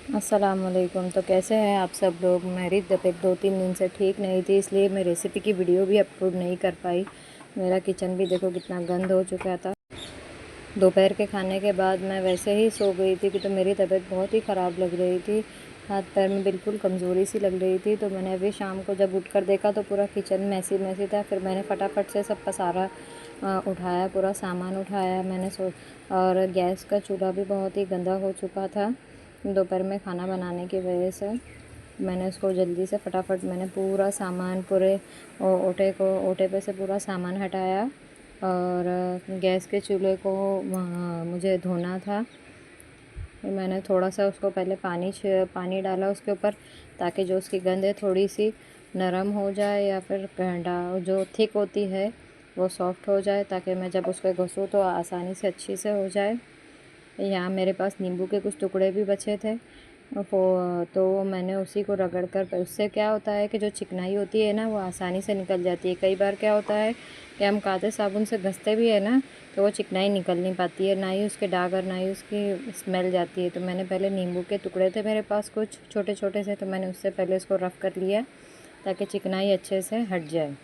अस्सलामुअलैकुम। तो कैसे हैं आप सब लोग। मेरी तबीयत 2-3 दिन से ठीक नहीं थी, इसलिए मैं रेसिपी की वीडियो भी अपलोड नहीं कर पाई। मेरा किचन भी देखो कितना गंद हो चुका था। दोपहर के खाने के बाद मैं वैसे ही सो गई थी कि तो मेरी तबीयत बहुत ही ख़राब लग रही थी। हाथ पैर में बिल्कुल कमज़ोरी सी लग रही थी। तो मैंने अभी शाम को जब उठ कर देखा तो पूरा किचन मैसी मैसी था। फिर मैंने फटाफट से सब पसारा उठाया, पूरा सामान उठाया मैंने और गैस का चूल्हा भी बहुत ही गंदा हो चुका था दोपहर में खाना बनाने की वजह से। मैंने उसको जल्दी से फटाफट मैंने पूरा सामान पूरे ओटे पे से पूरा सामान हटाया। और गैस के चूल्हे को मुझे धोना था। मैंने थोड़ा सा उसको पहले पानी डाला उसके ऊपर, ताकि जो उसकी गंध है थोड़ी सी नरम हो जाए या फिर जो थिक होती है वो सॉफ़्ट हो जाए, ताकि मैं जब उसको घसूँ तो आसानी से अच्छी से हो जाए। यहाँ मेरे पास नींबू के कुछ टुकड़े भी बचे थे, वो तो मैंने उसी को रगड़ कर, उससे क्या होता है कि जो चिकनाई होती है ना वो आसानी से निकल जाती है। कई बार क्या होता है कि हम काते साबुन से घसते भी है ना तो वो चिकनाई निकल नहीं पाती है, ना ही उसके दाग और ना ही उसकी स्मेल जाती है। तो मैंने पहले नींबू के टुकड़े थे मेरे पास कुछ छोटे छोटे से, तो मैंने उससे पहले उसको रफ़ कर लिया ताकि चिकनाई अच्छे से हट जाए।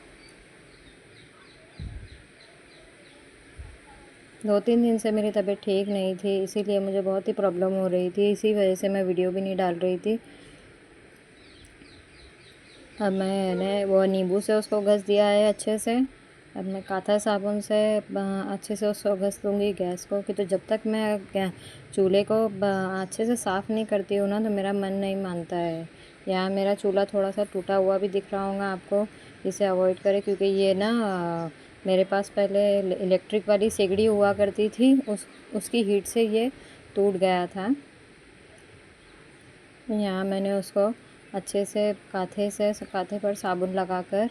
2-3 दिन से मेरी तबीयत ठीक नहीं थी, इसीलिए मुझे बहुत ही प्रॉब्लम हो रही थी। इसी वजह से मैं वीडियो भी नहीं डाल रही थी। अब मैंने वो नींबू से उसको घस दिया है अच्छे से। अब मैं काथा साबुन से अच्छे से उसको घस लूँगी गैस को, कि तो जब तक मैं चूल्हे को अच्छे से साफ़ नहीं करती हूँ ना तो मेरा मन नहीं मानता है। यहाँ मेरा चूल्हा थोड़ा सा टूटा हुआ भी दिख रहा होगा आपको, इसे अवॉइड करें क्योंकि ये ना मेरे पास पहले इलेक्ट्रिक वाली सिगड़ी हुआ करती थी, उसकी हीट से ये टूट गया था। यहाँ मैंने उसको अच्छे से काथे पर साबुन लगाकर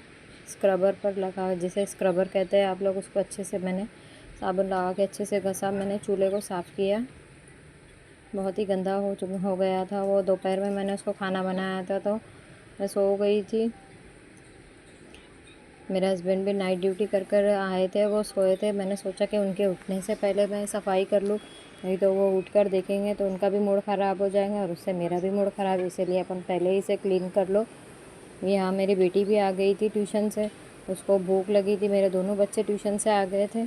स्क्रबर पर लगा, जिसे स्क्रबर कहते हैं आप लोग, उसको अच्छे से मैंने साबुन लगा के अच्छे से घसा। मैंने चूल्हे को साफ़ किया, बहुत ही गंदा हो गया था वो। दोपहर में मैंने उसको खाना बनाया था तो मैं सो गई थी। मेरे हस्बैंड भी नाइट ड्यूटी कर आए थे, वो सोए थे। मैंने सोचा कि उनके उठने से पहले मैं सफाई कर लूँ, नहीं तो वो उठकर देखेंगे तो उनका भी मूड ख़राब हो जाएगा और उससे मेरा भी मूड ख़राब, इसीलिए अपन पहले ही इसे क्लीन कर लो। यहाँ मेरी बेटी भी आ गई थी ट्यूशन से, उसको भूख लगी थी। मेरे दोनों बच्चे ट्यूशन से आ गए थे,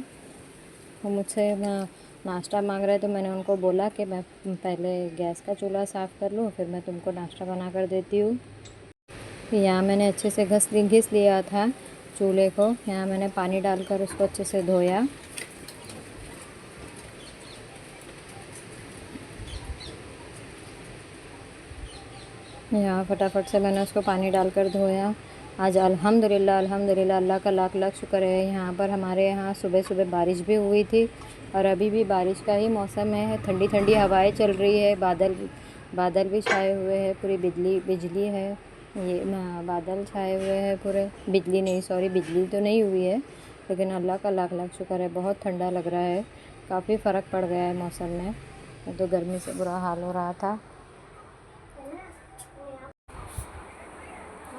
वो मुझसे नाश्ता मांग रहे, तो मैंने उनको बोला कि मैं पहले गैस का चूल्हा साफ़ कर लूँ, फिर मैं तुमको नाश्ता बना कर देती हूँ। यहाँ मैंने अच्छे से घिस लिया था चूल्हे को। यहाँ मैंने पानी डालकर उसको अच्छे से धोया। यहाँ फटाफट से मैंने उसको पानी डालकर धोया। आज अल्हम्दुलिल्लाह अल्हम्दुलिल्लाह अल्लाह का लाख लाख शुक्र है, यहाँ पर हमारे यहाँ सुबह सुबह बारिश भी हुई थी और अभी भी बारिश का ही मौसम है। ठंडी ठंडी हवाएं चल रही है, बादल भी छाए हुए हैं, पूरी बिजली है। ये बादल छाए हुए हैं पूरे, बिजली नहीं, सॉरी बिजली तो नहीं हुई है, लेकिन अल्लाह का लाख लाख शुक्र है। बहुत ठंडा लग रहा है, काफ़ी फ़र्क पड़ गया है मौसम में, तो गर्मी से बुरा हाल हो रहा था।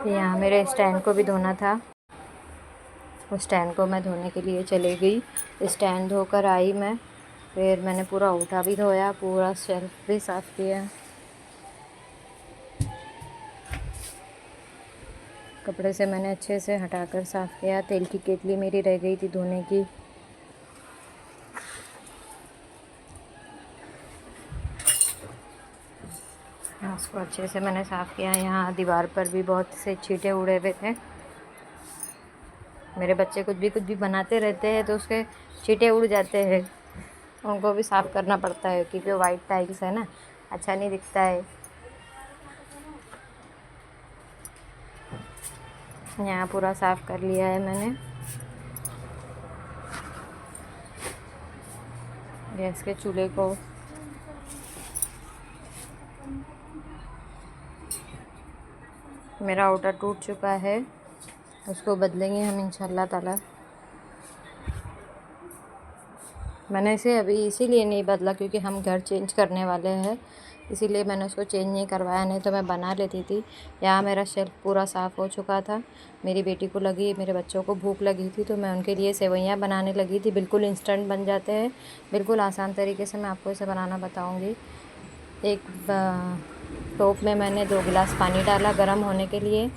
यहाँ मेरे स्टैंड को भी धोना था, उस स्टैंड को मैं धोने के लिए चली गई। स्टैंड धोकर आई मैं, फिर मैंने पूरा ऊँटा भी धोया, पूरा शेल्फ भी साफ़ किया। कपड़े से मैंने अच्छे से हटाकर साफ़ किया। तेल की केतली मेरी रह गई थी धोने की, उसको अच्छे से मैंने साफ़ किया। यहाँ दीवार पर भी बहुत से छींटे उड़े हुए थे। मेरे बच्चे कुछ भी बनाते रहते हैं तो उसके छींटे उड़ जाते हैं, उनको भी साफ़ करना पड़ता है क्योंकि वाइट टाइल्स है ना, अच्छा नहीं दिखता है। यहाँ पूरा साफ़ कर लिया है मैंने। गैस के चूल्हे को मेरा आउटर टूट चुका है, उसको बदलेंगे हम इंशाल्लाह ताला। मैंने इसे अभी इसीलिए नहीं बदला क्योंकि हम घर चेंज करने वाले हैं, इसीलिए मैंने उसको चेंज नहीं करवाया, नहीं तो मैं बना लेती थी। यहाँ मेरा शेल्फ पूरा साफ़ हो चुका था। मेरी बेटी को लगी, मेरे बच्चों को भूख लगी थी तो मैं उनके लिए सेवइयाँ बनाने लगी थी। बिल्कुल इंस्टेंट बन जाते हैं, बिल्कुल आसान तरीके से मैं आपको इसे बनाना बताऊँगी। एक टोप में मैंने 2 गिलास पानी डाला गर्म होने के लिए,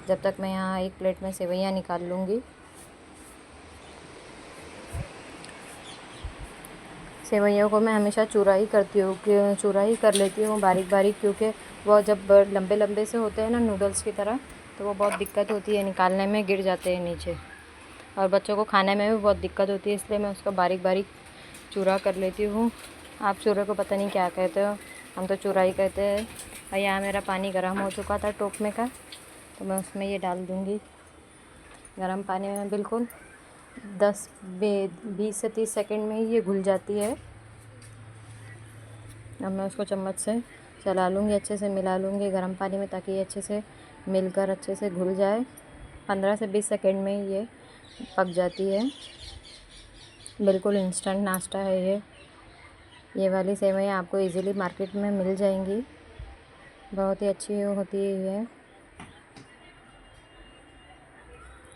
जब तक मैं यहाँ एक प्लेट में सेवइयाँ निकाल लूँगी। सेवइयों को मैं हमेशा चूरा ही करती हूँ, कि चूरा ही कर लेती हूँ बारीक बारीक, क्योंकि वो जब लंबे लंबे से होते हैं ना नूडल्स की तरह, तो वो बहुत दिक्कत होती है निकालने में, गिर जाते हैं नीचे, और बच्चों को खाने में भी बहुत दिक्कत होती है, इसलिए मैं उसको बारीक बारीक चूरा कर लेती हूँ। आप चूरे को पता नहीं क्या कहते हो, हम तो चूरा ही कहते हैं। और यहाँ मेरा पानी गर्म हो चुका था टोप में का, तो मैं उसमें ये डाल दूँगी। गर्म पानी में बिल्कुल 20 से 30 सेकंड में ही ये घुल जाती है। अब मैं उसको चम्मच से चला लूँगी, अच्छे से मिला लूँगी गर्म पानी में, ताकि ये अच्छे से मिलकर अच्छे से घुल जाए। 15 से 20 सेकंड में ही ये पक जाती है। बिल्कुल इंस्टेंट नाश्ता है ये वाली सेवइयाँ आपको इजीली मार्केट में मिल जाएंगी, बहुत ही अच्छी होती है ये।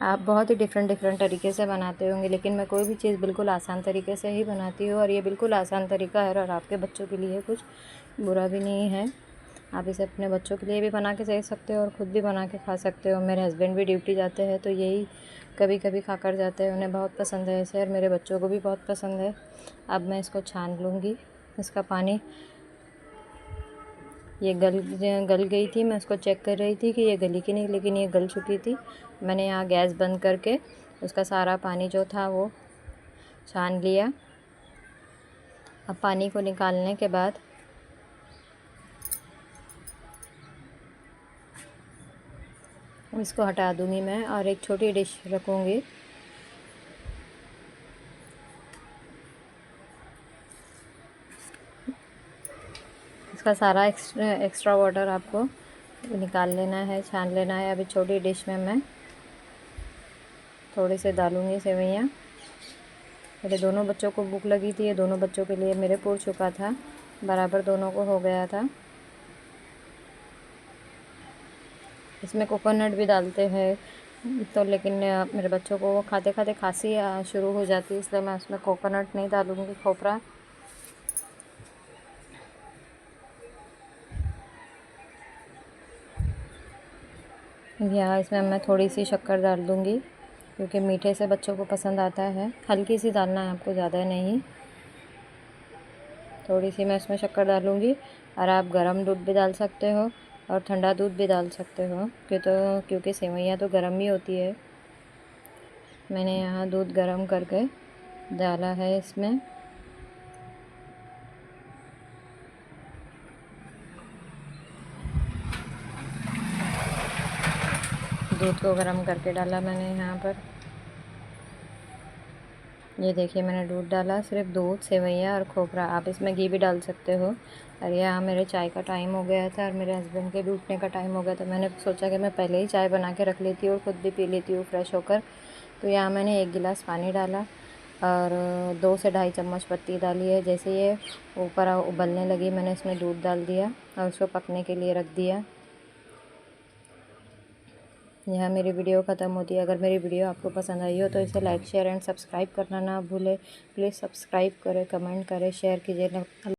आप बहुत ही डिफरेंट तरीके से बनाते होंगे, लेकिन मैं कोई भी चीज़ बिल्कुल आसान तरीके से ही बनाती हूँ, और ये बिल्कुल आसान तरीका है, और आपके बच्चों के लिए कुछ बुरा भी नहीं है। आप इसे अपने बच्चों के लिए भी बना के दे सकते हो और ख़ुद भी बना के खा सकते हो। मेरे हस्बैंड भी ड्यूटी जाते हैं, तो यही कभी कभी खा कर जाते हैं, उन्हें बहुत पसंद है इसे, और मेरे बच्चों को भी बहुत पसंद है। अब मैं इसको छान लूँगी, इसका पानी, ये गल गई थी, मैं उसको चेक कर रही थी कि ये गली कि नहीं, लेकिन ये गल चुकी थी। मैंने यहाँ गैस बंद करके उसका सारा पानी जो था वो छान लिया। अब पानी को निकालने के बाद इसको हटा दूँगी मैं, और एक छोटी डिश रखूँगी। इसका सारा एक्स्ट्रा वाटर आपको निकाल लेना है, छान लेना है। अभी छोटी डिश में मैं थोड़ी से डालूँगी सेवइयाँ। मेरे दोनों बच्चों को भूख लगी थी, ये दोनों बच्चों के लिए मेरे पूर चुका था, बराबर दोनों को हो गया था। इसमें कोकोनट भी डालते हैं, तो लेकिन मेरे बच्चों को वो खाते खाते खांसी शुरू हो जाती है, इसलिए मैं उसमें कोकोनट नहीं डालूँगी, खोपरा। या इसमें मैं थोड़ी सी शक्कर डाल दूँगी, क्योंकि मीठे से बच्चों को पसंद आता है। हल्की सी डालना है आपको, ज़्यादा नहीं, थोड़ी सी मैं इसमें शक्कर डालूँगी। और आप गरम दूध भी डाल सकते हो और ठंडा दूध भी डाल सकते हो, क्योंकि सेवइयाँ तो गर्म ही होती है। मैंने यहाँ दूध गरम करके डाला है इसमें। दूध को गरम करके डाला मैंने यहाँ पर। ये देखिए मैंने दूध डाला, सिर्फ दूध, सेवइयाँ और खोपरा। आप इसमें घी भी डाल सकते हो। और यहाँ मेरे चाय का टाइम हो गया था और मेरे हस्बैंड के भी उठने का टाइम हो गया था। मैंने सोचा कि मैं पहले ही चाय बना के रख लेती हूँ और ख़ुद भी पी लेती हूँ फ्रेश होकर। तो यहाँ मैंने 1 गिलास पानी डाला और 2 से ढाई चम्मच पत्ती डाली है। जैसे ये ऊपर उबलने लगी, मैंने इसमें दूध डाल दिया और उसको पकने के लिए रख दिया। यहाँ मेरी वीडियो ख़त्म होती है। अगर मेरी वीडियो आपको पसंद आई हो तो इसे लाइक, शेयर एंड सब्सक्राइब करना ना भूलें। प्लीज़ सब्सक्राइब करें, कमेंट करें, शेयर कीजिए।